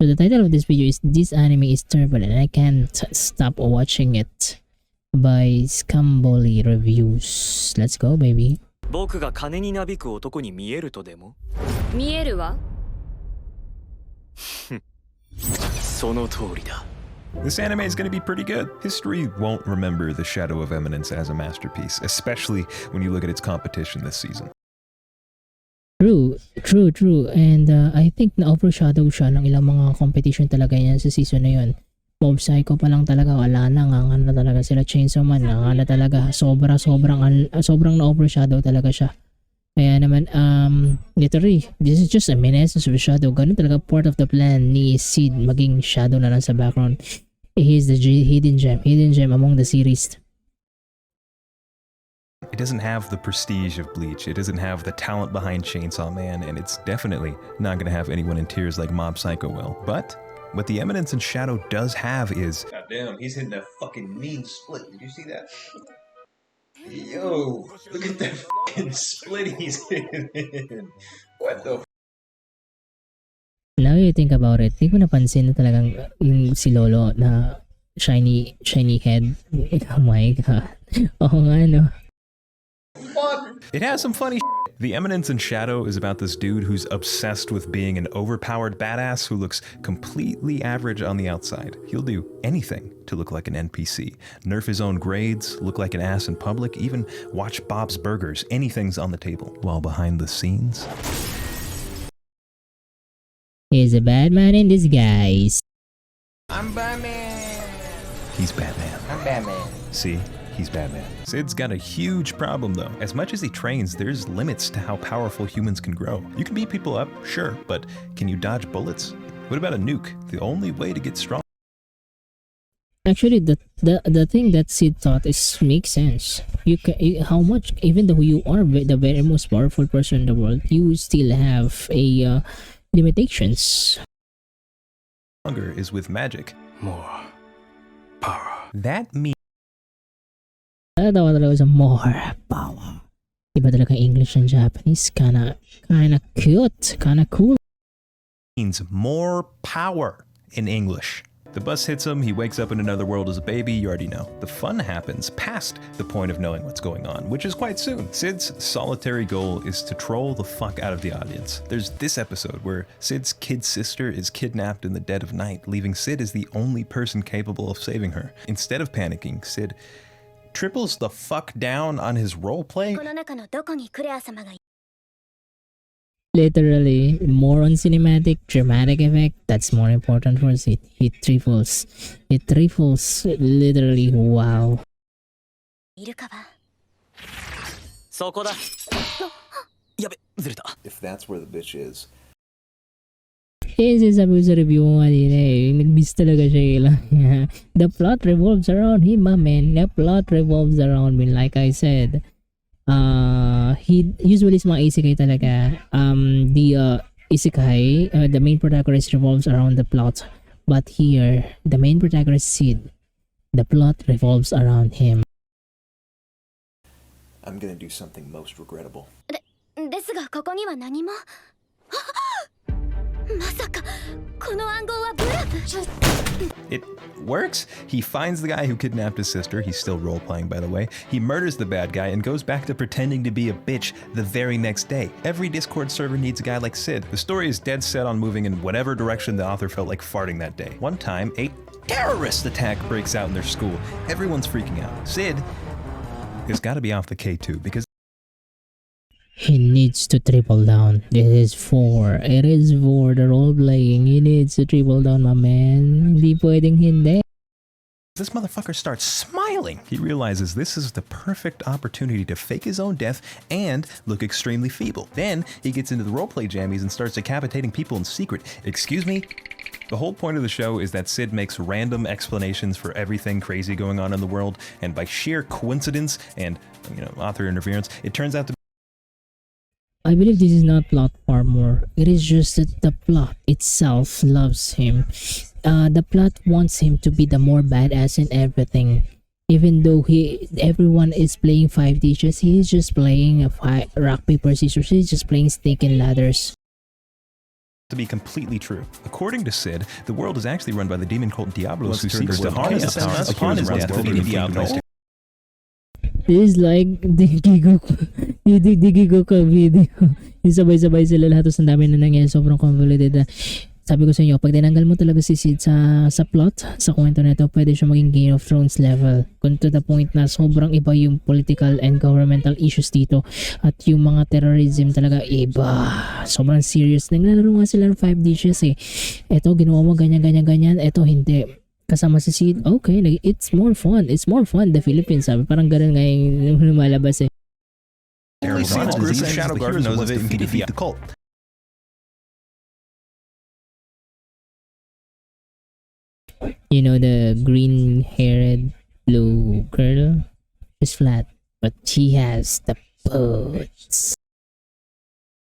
So the title of this video is "This Anime is Terrible and I Can't Stop Watching It" by Scamboli Reviews. Let's go, baby. 僕が金になびく男に見えるとでも見えるわ。その通りだ。 This anime is going to be pretty good. History won't remember The Shadow of Eminence as a masterpiece, especially when you look at its competition this season. True. And I think na-overshadow siya ng ilang mga competition talaga yan sa season na yun. Mob Psycho pa lang talaga, wala na, nganga na talaga sila. Chainsaw Man, nganga na talaga. Sobrang na-overshadow talaga siya. Kaya naman, literally, this is just a main essence of Shadow. Ganun talaga part of the plan ni Sid maging Shadow na lang sa background. He is the hidden gem among the series. It doesn't have the prestige of Bleach, it doesn't have the talent behind Chainsaw Man, and it's definitely not going to have anyone in tears like Mob Psycho will. But what the Eminence and Shadow does have is... God damn, he's hitting that fucking mean split. Did you see that? Yo, look at that fucking split he's hitting. What the Now you think about it, di ko napansin na talagang yung si Lolo na shiny head. Oh my god. Oo nga, no? fuck? It has some funny shit. The Eminence and Shadow is about this dude who's obsessed with being an overpowered badass who looks completely average on the outside. He'll do anything to look like an NPC. Nerf his own grades, look like an ass in public, even watch Bob's Burgers. Anything's on the table. While behind the scenes... He's a bad man in disguise. I'm Batman. He's Batman. I'm Batman. See? He's Batman. Sid's got a huge problem though. As much as he trains, there's limits to how powerful humans can grow. You can beat people up, sure, but can you dodge bullets? What about a nuke? The only way to get strong. Actually, the thing that Sid thought makes sense. How much, even though you are the very most powerful person in the world, you still have a limitations. Stronger is with magic. More power. That means Natawa talaga sa more power. Iba talaga English and Japanese. Kinda cute. Kinda cool. means more power in English. The bus hits him, he wakes up in another world as a baby, you already know. The fun happens past the point of knowing what's going on, which is quite soon. Sid's solitary goal is to troll the fuck out of the audience. There's this episode where Sid's kid sister is kidnapped in the dead of night, leaving Sid as the only person capable of saving her. Instead of panicking, Sid triples the fuck down on his roleplay. Literally, more on cinematic, dramatic effect. That's more important for Sid. He triples. Literally, wow. そこだ。やべ、ずれた。 If that's where the bitch is. Sabi sa review mo kanina eh, nag-miss talaga siya. The plot revolves around him, my man. The plot revolves around me, like I said. He usually sa mga isekai talaga, the isekai, the main protagonist revolves around the plot. But here, the main protagonist Sid, the plot revolves around him. I'm gonna do something most regrettable. ですがここには何も。まさかこの暗号はブラフ。It works. He finds the guy who kidnapped his sister. He's still role-playing, by the way. He murders the bad guy and goes back to pretending to be a bitch the very next day. Every Discord server needs a guy like Sid. The story is dead set on moving in whatever direction the author felt like farting that day. One time, a terrorist attack breaks out in their school. Everyone's freaking out. Sid has got to be off the K2 because He needs to triple down. It is for the role-playing. He needs to triple down, my man. Hindi pwedeng hindi. this motherfucker starts smiling. He realizes this is the perfect opportunity to fake his own death and look extremely feeble. Then he gets into the roleplay jammies and starts decapitating people in secret. Excuse me? The whole point of the show is that Sid makes random explanations for everything crazy going on in the world, and by sheer coincidence and, author interference, it turns out to I believe this is not plot armor. It is just that the plot itself loves him. The plot wants him to be the more badass in everything. Even though everyone is playing 5 dishes, he is just playing rock, paper, scissors. He's just playing snake and ladders. to be completely true. According to Sid, the world is actually run by the demon cult Diablos, who seeks to harness the power upon his death, defeating Diablos. This is like Digigo ka video. Yung sabay-sabay sila lahat, tapos ang dami na nangyayari, sobrang convoluted. Sabi ko sa inyo, pag tinanggal mo talaga si Sid sa plot, sa kwento na ito, pwede siya maging Game of Thrones level. Kung to the point na sobrang iba yung political and governmental issues dito. At yung mga terrorism talaga iba. Sobrang serious. Naglalaro nga sila ng 5 dishes eh. Ito, ginawa mo ganyan. Ito, hindi. Kasama si Sid, okay, it's more fun. It's more fun, the Philippines, sabi. Parang ganun nga yung lumalabas eh. Only Sid's group and Shadow Guard knows of it and can defeat the cult. You know, the green-haired blue girl is flat, but she has the boots.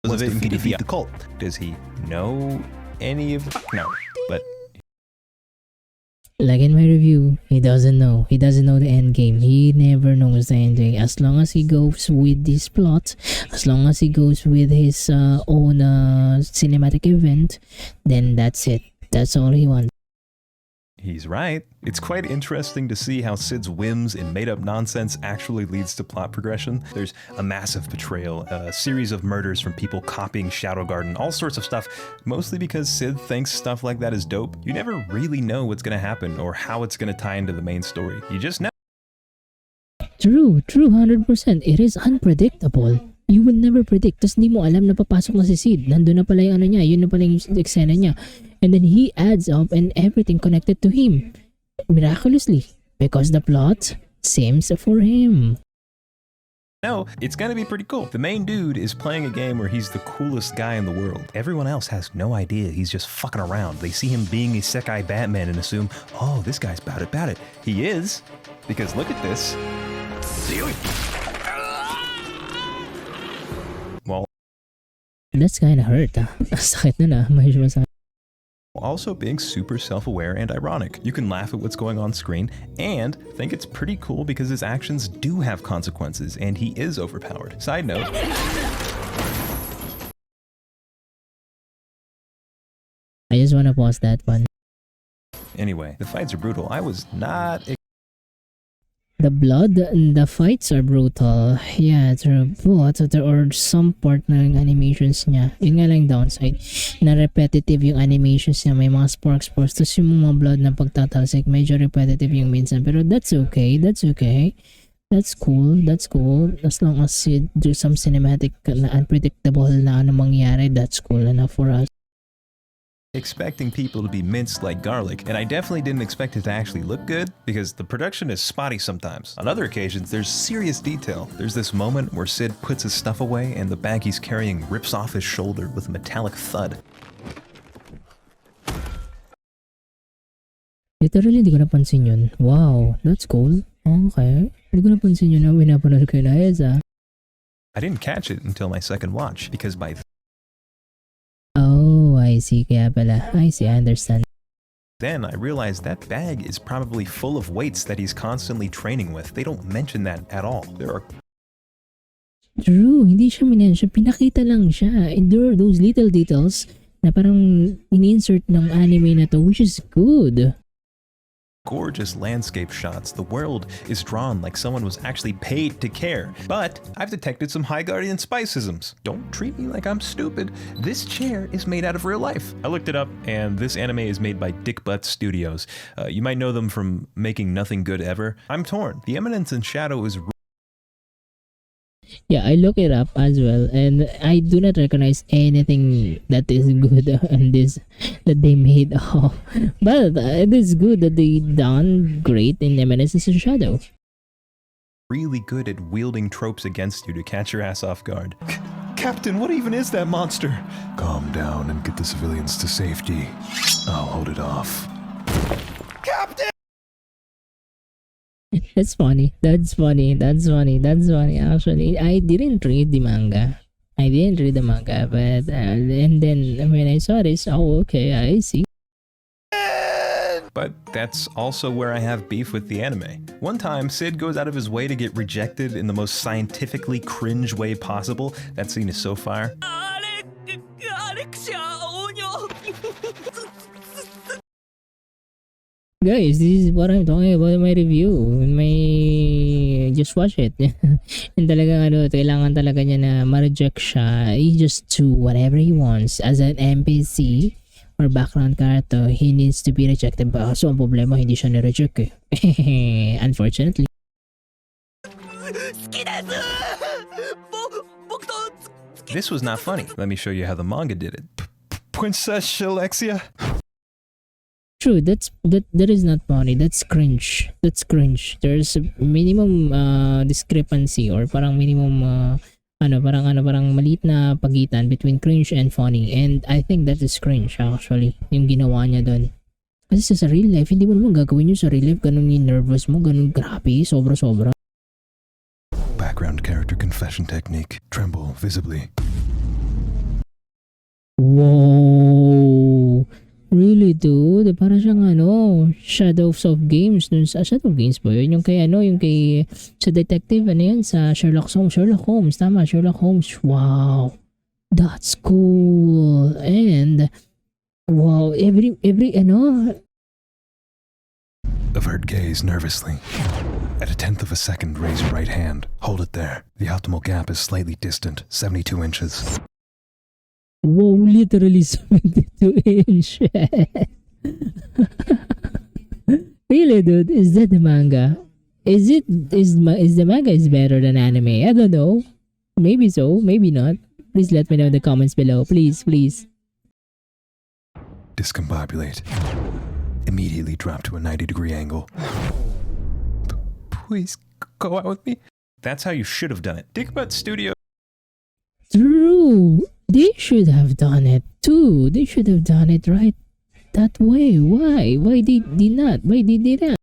Of it and can defeat the cult. Does he know any of no, but like in my review, he doesn't know. He doesn't know the end game. He never knows the end game. As long as he goes with this plot, as long as he goes with his own cinematic event, then that's it. That's all he wants. he's right. It's quite interesting to see how Sid's whims and made-up nonsense actually leads to plot progression. There's a massive betrayal, a series of murders from people copying Shadow Garden, all sorts of stuff, mostly because Sid thinks stuff like that is dope. You never really know what's gonna happen or how it's gonna tie into the main story. You just know. True, 100%. It is unpredictable. You will never predict. Tapos di mo alam na papasok na si Sid. Nandun na pala yung ano niya. Yun na pala yung eksena niya. And then he adds up and everything connected to him. Miraculously. Because the plot seems for him. No, it's gonna be pretty cool. The main dude is playing a game where he's the coolest guy in the world. Everyone else has no idea he's just fucking around. They see him being a Sekai Batman and assume, oh, this guy's about it. He is. Because look at this. Well, that's kinda hurt Sakit na medyo masakit. Also being super self-aware and ironic. You can laugh at what's going on screen and think it's pretty cool because his actions do have consequences and he is overpowered. Side note. I just wanna pause that one. Anyway, the fights are brutal. I was not. The blood and the fights are brutal. Yeah, true. But there are some part na yung animations niya. Yun nga lang downside. Na repetitive yung animations niya. May mga sparks. Tapos yung mga blood na pagtatalsik, medyo repetitive yung minsan. Pero that's okay. That's cool. As long as you do some cinematic na unpredictable na ano mangyari, that's cool enough for us. Expecting people to be minced like garlic, and I definitely didn't expect it to actually look good because the production is spotty sometimes. On other occasions, there's serious detail. There's this moment where Sid puts his stuff away and the bag he's carrying rips off his shoulder with a metallic thud. Literally, hindi ko napansin yun. Wow, that's cool. Okay. Hindi ko napansin yun na pinapanood ko yun. Ayos I didn't catch it until my second watch because by I see, kaya pala. I see, I understand. then I realized that bag is probably full of weights that he's constantly training with. They don't mention that at all. There are True, hindi siya minensyon. Pinakita lang siya. And there are those little details na parang in-insert ng anime na to, which is good. gorgeous landscape shots. The world is drawn like someone was actually paid to care. But I've detected some High Guardian spicisms. Don't treat me like I'm stupid. This chair is made out of real life. I looked it up, and this anime is made by Dick Butt Studios. You might know them from making Nothing Good Ever. I'm torn. The Eminence in Shadow is Yeah, I look it up as well, and I do not recognize anything that is good on this that they made of. But it is good that they done great in Eminence in Shadow. really good at wielding tropes against you to catch your ass off guard. Captain, what even is that monster? Calm down and get the civilians to safety. I'll hold it off. Captain! That's funny. Actually, I didn't read the manga. But and then when I saw this, oh, okay, I see. But that's also where I have beef with the anime. One time, Sid goes out of his way to get rejected in the most scientifically cringe way possible. That scene is so fire. Guys, this is what I'm talking about in my review. In my... Just watch it. And talagang kailangan talaga niya na ma-reject siya. He just do whatever he wants. As an NPC or background character, he needs to be rejected. So, ang problema, hindi siya na-reject eh. Unfortunately. This was not funny. Let me show you how the manga did it. Princess Alexia? True, that is not funny. That's cringe. That's cringe. There's a minimum discrepancy or parang minimum parang maliit na pagitan between cringe and funny. And I think that is cringe actually, yung ginawa niya doon. Kasi sa real life, hindi mo naman gagawin yun sa real life. Ganun yung nervous mo, ganun grabe, sobra-sobra. Background character confession technique. Tremble visibly. Whoa! Really, dude? Para siyang Shadows of Games. Dun sa Shadow of Games ba yun? Yung kay sa detective, sa Sherlock Holmes. Tama, Sherlock Holmes. Wow! That's cool. And, wow, every Avert gaze nervously. At a 1/10 of a second, raise your right hand. Hold it there. The optimal gap is slightly distant, 72 inches. Wow, literally 72 inches. Really, dude? Is that the manga? Is the manga is better than anime? I don't know. Maybe so, maybe not. Please let me know in the comments below. Please. Discombobulate. Immediately drop to a 90-degree angle. Please go out with me. That's how you should have done it. Dickbutt Studio. True. They should have done it too. They should have done it right that way. Why? Why did they not? Why did they not?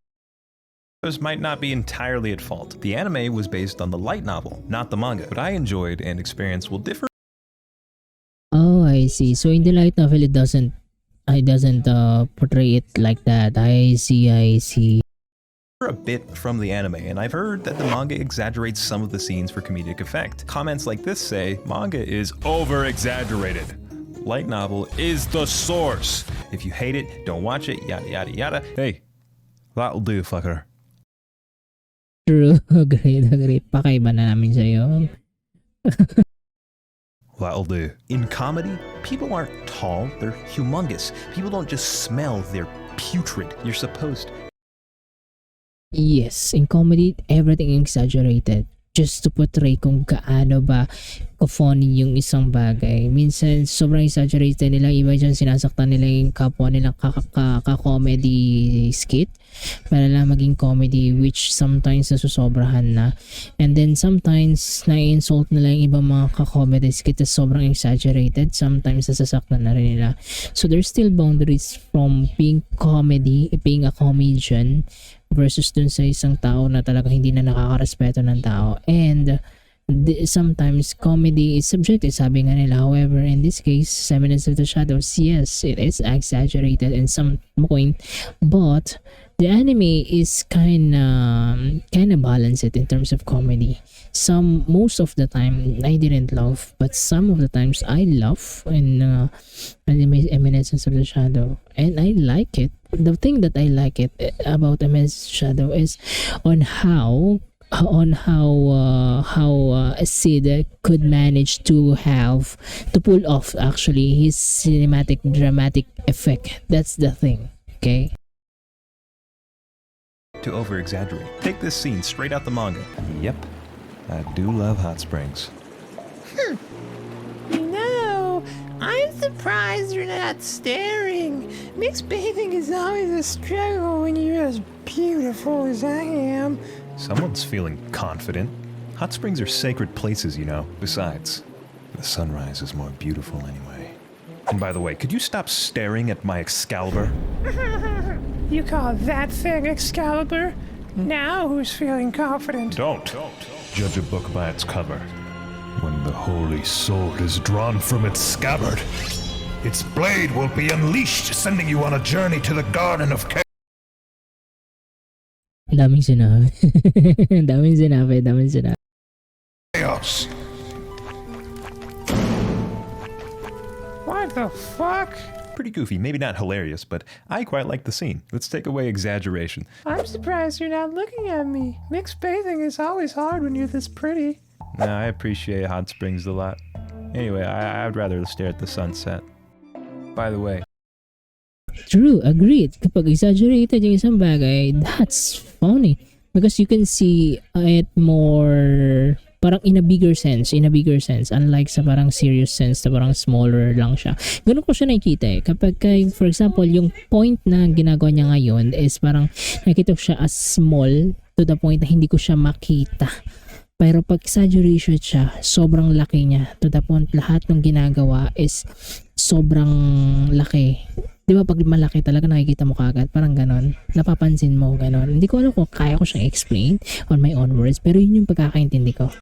Those might not be entirely at fault. The anime was based on the light novel, not the manga. What I enjoyed and experienced will differ Oh, I see. So in the light novel, it doesn't portray it like that. I see. a bit from the anime, and I've heard that the manga exaggerates some of the scenes for comedic effect. Comments like this say, manga is over-exaggerated. Light novel is the source. If you hate it, don't watch it, yada yada yada. Hey, that'll do, fucker. True. Agreed. Pakaiba na namin sa'yo. That'll do. In comedy, people aren't tall, they're humongous. People don't just smell, they're putrid. You're supposed to. Yes, in comedy, everything exaggerated. Just to portray kung gaano ba ka-funny yung isang bagay. Minsan, sobrang exaggerated nila. Iba dyan, sinasaktan nila yung kapwa nilang ka-comedy skit para lang maging comedy, which sometimes nasusobrahan na. And then, sometimes, na-insult nila yung ibang mga ka-comedy skit na sobrang exaggerated. Sometimes, nasasaktan na rin nila. So, there's still boundaries from being a comedian, versus dun sa isang tao na talaga hindi na nakakarespeto ng tao. And sometimes comedy is subjective, sabi nga nila. However, in this case, 7 Minutes of the Shadows, yes, it is exaggerated in some point, but the anime is kind of balanced in terms of comedy. Most of the time I didn't love, but some of the times I love in anime Eminence of the Shadow, and I like it. The thing that I like it about Eminence of the Shadow is on how Sid could manage to pull off actually his cinematic dramatic effect. That's the thing. Okay. To over-exaggerate. Take this scene straight out the manga. Yep, I do love hot springs. No, I'm surprised you're not staring. Mixed bathing is always a struggle when you're as beautiful as I am. Someone's feeling confident. Hot springs are sacred places, you know. Besides, the sunrise is more beautiful anyway. And by the way, could you stop staring at my Excalibur? You call that thing Excalibur? Now who's feeling confident? Don't judge a book by its cover. When the holy sword is drawn from its scabbard, its blade will be unleashed, sending you on a journey to the Garden of Chaos. Daming sinabi. Daming sinabi. What the fuck? Pretty goofy, maybe not hilarious, but I quite like the scene. Let's take away exaggeration. I'm surprised you're not looking at me. Mixed bathing is always hard when you're this pretty. Nah, I appreciate hot springs a lot. Anyway, I'd rather stare at the sunset. By the way, True, agreed. Kapag exaggerated yung isang bagay, that's funny. Because you can see it more parang in a bigger sense, unlike sa parang serious sense na parang smaller lang siya. Ganun ko siya nakikita eh. Kapag, for example, yung point na ginagawa niya ngayon is parang nakikita ko siya as small to the point na hindi ko siya makita. Pero pag exaggeration siya, sobrang laki niya to the point lahat ng ginagawa is sobrang laki. Di ba pag malaki talaga nakikita mo kagad, parang ganon, napapansin mo ganon. Hindi ko alam kung kaya ko siyang explain on my own words, pero yun yung pagkakaintindi ko.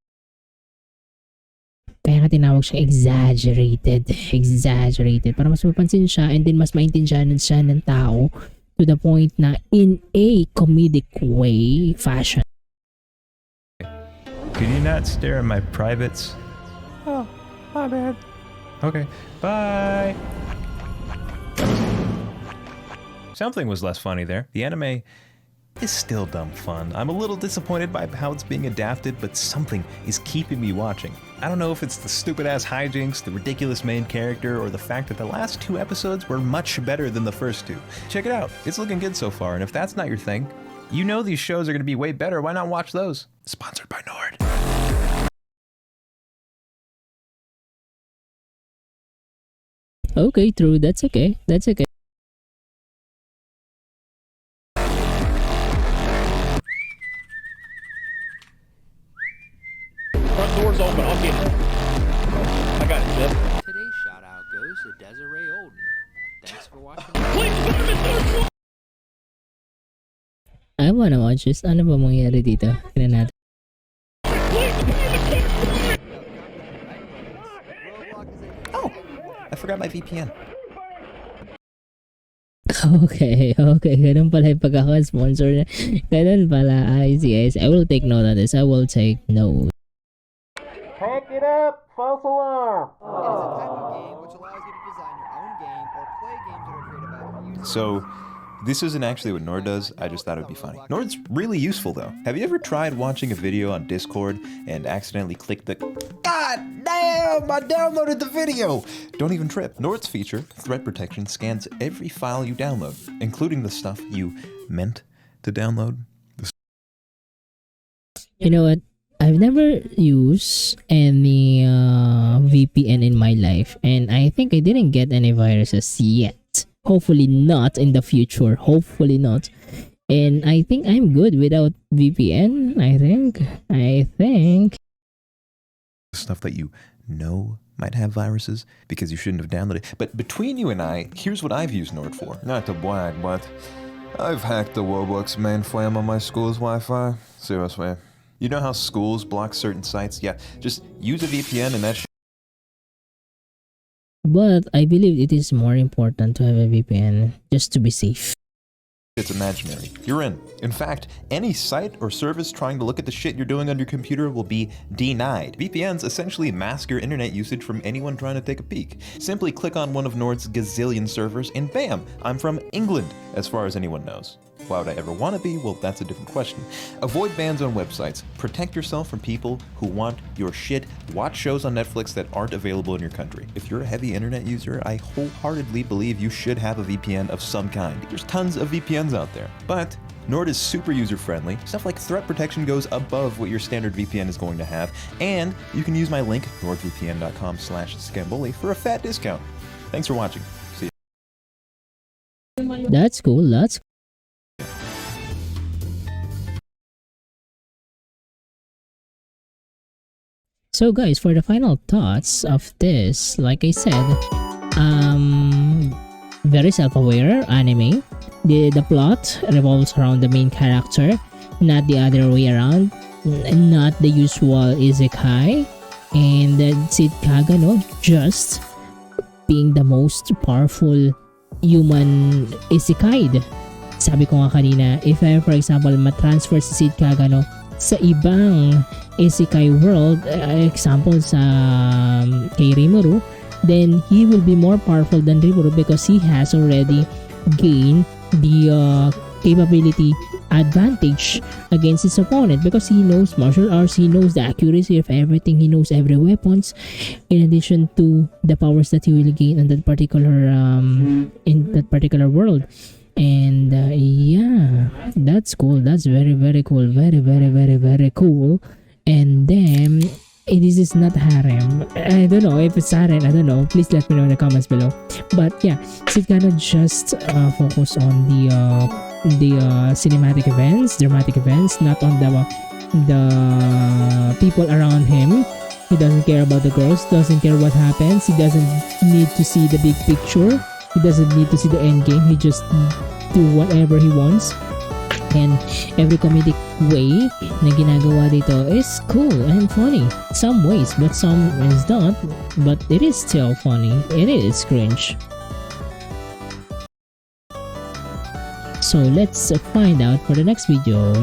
Kaya nga tinawag siya exaggerated, para mas mapansin siya and then mas maintindihan siya ng tao to the point na in a comedic way, fashion. could you not stare at my privates? Oh, my bad. Okay, bye! Something was less funny there. The anime is still dumb fun. I'm a little disappointed by how it's being adapted, but something is keeping me watching. I don't know if it's the stupid-ass hijinks, the ridiculous main character, or the fact that the last 2 episodes were much better than the first 2. Check it out. It's looking good so far, and if that's not your thing, you know these shows are going to be way better. Why not watch those? Sponsored by Nord. Okay, true, that's okay. Front door's open. I'll get it. I got it, Jeff. Today's shout out goes to Desiree Olden. Thanks for watching. I wanna watch this. Ano ba mangyayari dito? Tignan natin. Oh, I forgot my VPN. Okay, ganun pala yung pagkaka-sponsor. Ganun pala, I see. I will take note of this. Pack it up, false alarm. So, this isn't actually what Nord does, I just thought it would be funny. Nord's really useful though. Have you ever tried watching a video on Discord and accidentally clicked the God damn, I downloaded the video! Don't even trip. Nord's feature, Threat Protection, scans every file you download, including the stuff you meant to download. You know what? I've never used any VPN in my life, and I think I didn't get any viruses yet. Hopefully not in the future. Hopefully not. And I think I'm good without VPN. I think. Stuff that you know might have viruses because you shouldn't have downloaded. But between you and I, here's what I've used Nord for. Not to brag, but I've hacked the Roblox mainframe on my school's Wi-Fi. Seriously. You know how schools block certain sites? Yeah, just use a VPN and that But I believe it is more important to have a VPN just to be safe. it's imaginary. You're in. In fact, any site or service trying to look at the shit you're doing on your computer will be denied. VPNs essentially mask your internet usage from anyone trying to take a peek. Simply click on one of Nord's gazillion servers and bam, I'm from England, as far as anyone knows. Why would I ever want to be? Well, that's a different question. Avoid bans on websites. Protect yourself from people who want your shit. Watch shows on Netflix that aren't available in your country. If you're a heavy internet user, I wholeheartedly believe you should have a VPN of some kind. There's tons of VPNs out there, but Nord is super user-friendly. Stuff like threat protection goes above what your standard VPN is going to have, and you can use my link, nordvpn.com/scamboli, for a fat discount. Thanks for watching. See you. That's cool. So guys, for the final thoughts of this, like I said, very self-aware anime. The plot revolves around the main character, not the other way around, not the usual isekai, and Sid Kagano just being the most powerful human isekai. Sabi ko nga kanina, if for example matransfer si Sid Kagano sa ibang isekai world, example sa kay Rimuru, then he will be more powerful than Rimuru because he has already gained the capability advantage against his opponent because he knows martial arts, he knows the accuracy of everything, he knows every weapons, in addition to the powers that he will gain in that particular world. And yeah, that's cool. That's very cool. Very cool. And then this is not harem. I don't know if it's harem. I don't know. Please let me know in the comments below. But yeah, so gonna just focus on the cinematic events, dramatic events, not on the people around him. He doesn't care about the girls, doesn't care what happens, he doesn't need to see the big picture, he doesn't need to see the end game, he just do whatever he wants. And every comedic way na ginagawa dito is cool and funny some ways, but some is not, but it is still funny, it is cringe. So let's find out for the next video.